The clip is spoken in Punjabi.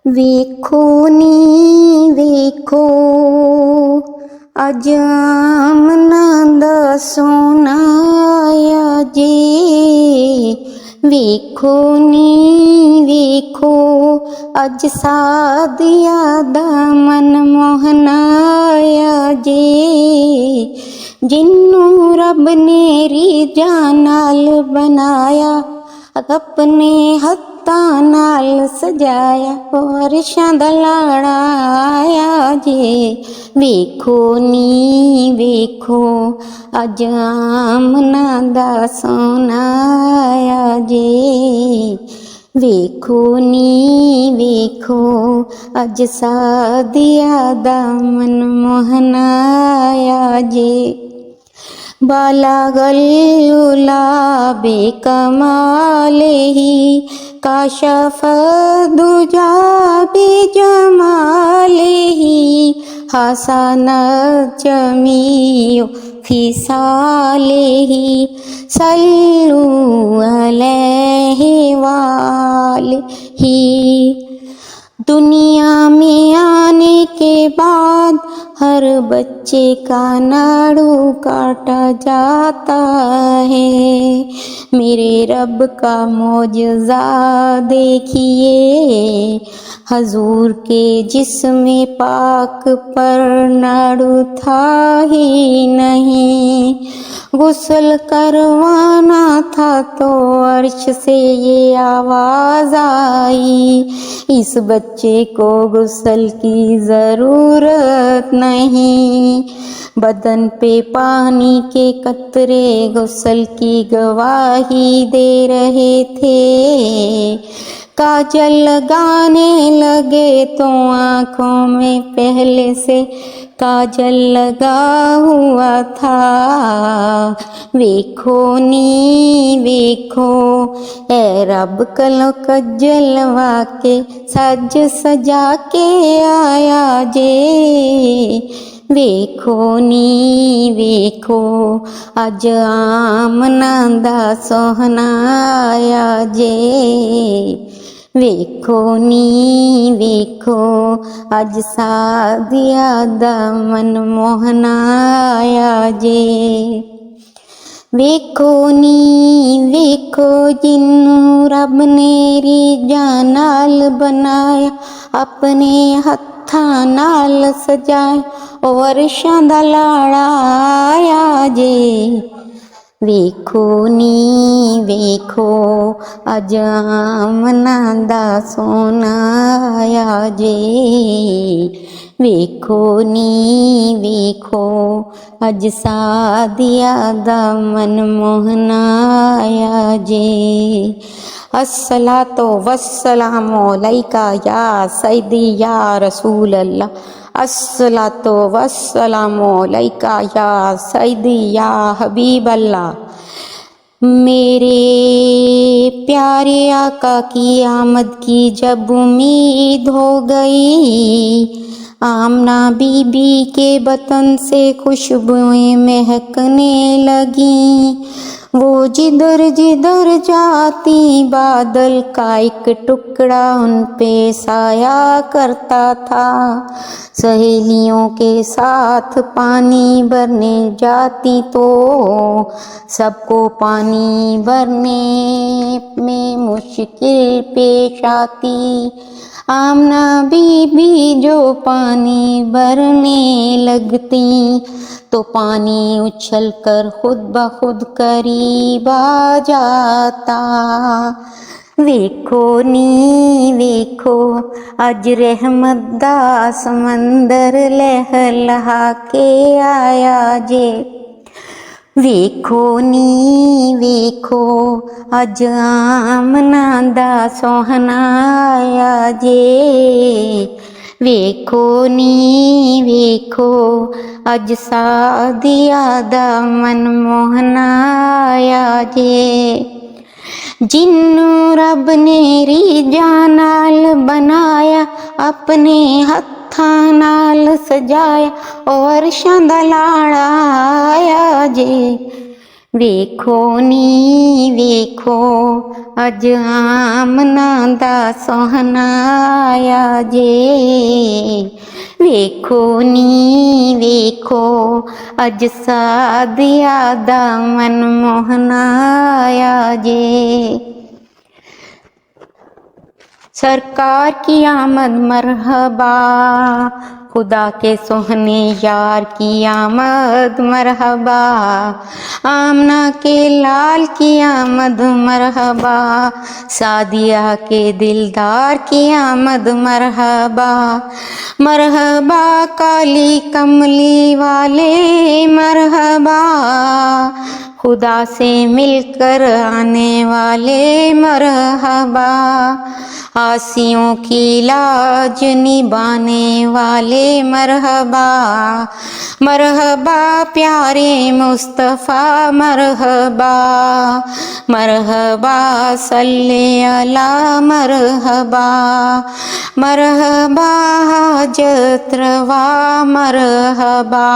ਵੇਖੋ ਨੀ ਵੇਖੋ ਅੱਜ ਆਮਨਾ ਦਾ ਸੋਨਾ ਆਇਆ ਜੇ। ਵੇਖੋ ਨੀ ਵੇਖੋ ਅੱਜ ਸਾਧਿਆ ਦਾ ਮਨ ਮੋਹਨਾ ਆਇਆ ਜੇ। ਜਿਨੂੰ ਰੱਬ ਨੇ ਰੀਝਾਂ ਨਾਲ ਬਣਾਇਆ ਆਪਣੇ ਹੱਥਾਂ ਨਾਲ ਸਜਾਇਆ ਵਾਰਿਸ਼ਾਂ ਦਾ ਲਾੜਾ ਆਇਆ ਜੇ। ਵੇਖੋ ਨੀ ਵੇਖੋ ਅੱਜ ਆਮਨਾ ਦਾ ਸੋਨਾ ਆਇਆ ਜੇ। ਵੇਖੋ ਨੀ ਵੇਖੋ ਅੱਜ ਸਾਧਿਆ ਦਾ ਮਨ ਮੋਹਨਾ ਆਇਆ ਜੇ। بالا غلولا بکمالہ کاشف الدجى بجمالہ حسنت جمیع خصالہ صلوا علیہ وآلہ۔ دنیا میں آنے کے بعد ہر بچے کا ناڑو کاٹا جاتا ہے۔ میرے رب کا معجزہ دیکھیے، حضور کے جسم پاک پر ناڑو تھا ہی نہیں۔ غسل کروانا تھا تو عرش سے یہ آواز آئی، اس بچے کو غسل کی ضرورت نہیں۔ بدن پہ پانی کے قطرے غسل کی گواہی دے رہے تھے۔ کاجل لگانے لگے تو آنکھوں میں پہلے سے کاجل لگا ہوا تھا۔ ویکھو نی ویکھو اے رب کلو کجلوا کے سج سجا کے آیا جے۔ ویکھو نی ویکھو اج آمنا دا سوہنا آیا جے۔ ویکھو نی ویکھو اج سادیا دا من موہنا آیا جے۔ ویکھو نی ویکھو جنوں رب نے ریجاں نال بنایا اپنے ہتھاں نال سجایا او عرشاں دا لاڑا آیا جے۔ ویکھو نی ویکھو اج آمنا دا سونا آیا جے۔ ویکھو نی ویکھو اج سادیا دا من موہنا آیا جے۔ الصلاۃ والسلام علیکہ یا سیدی یا رسول اللہ۔ الصلاۃ والسلام علیکہ یا سیدی یا حبیب اللہ۔ میرے پیارے آقا کی آمد کی جب امید ہو گئی، آمنہ بی بی کے بطن سے خوشبوئیں مہکنے لگیں۔ وہ جدھر جدھر جاتی بادل کا ایک ٹکڑا ان پہ سایہ کرتا تھا۔ سہیلیوں کے ساتھ پانی بھرنے جاتی تو سب کو پانی بھرنے میں مشکل پیش آتی۔ آمنہ بی بی جو پانی بھرنے لگتی تو پانی اچھل کر خود بخود قریب آ جاتا۔ ویکھو نی ویکھو اج رحمت دا سمندر لہلہا کے آیا جے۔ ویکھو نی ویکھو اج آمنا دا سوہنا آیا جے۔ ویکھو نی ویکھو اج سادیا دا من موہنا آیا جے۔ جنوں رب نے ریجاں نال بنایا اپنے ہتھاں نال سجایا او عرشاں دا لاڑا آیا جے۔ ਵੇਖੋ ਨੀ ਵੇਖੋ ਅਜ ਆਮਨਾ ਦਾ ਸੁਹਣਾ ਆਇਆ ਜੇ, ਵੇਖੋ ਨੀ ਵੇਖੋ ਅਜ ਸਾਦਿਆ ਦਾ ਮਨ ਮੋਹਣਾ ਆਇਆ ਜੇ। सरकार की आमद मरहबा, खुदा के सोहने यार की आमद मरहबा, आमना के लाल की आमद मरहबा, सादिया के दिलदार की आमद मरहबा, मरहबा काली कमली वाले मरहबा, खुदा से मिलकर आने वाले मरहबा, आसियों की लाज निभाने वाले मरहबा, मरहबा प्यारे मुस्तफ़ा मरहबा, मरहबा सल्ले अला मरहबा, मरहबा हाजत रवा मरहबा।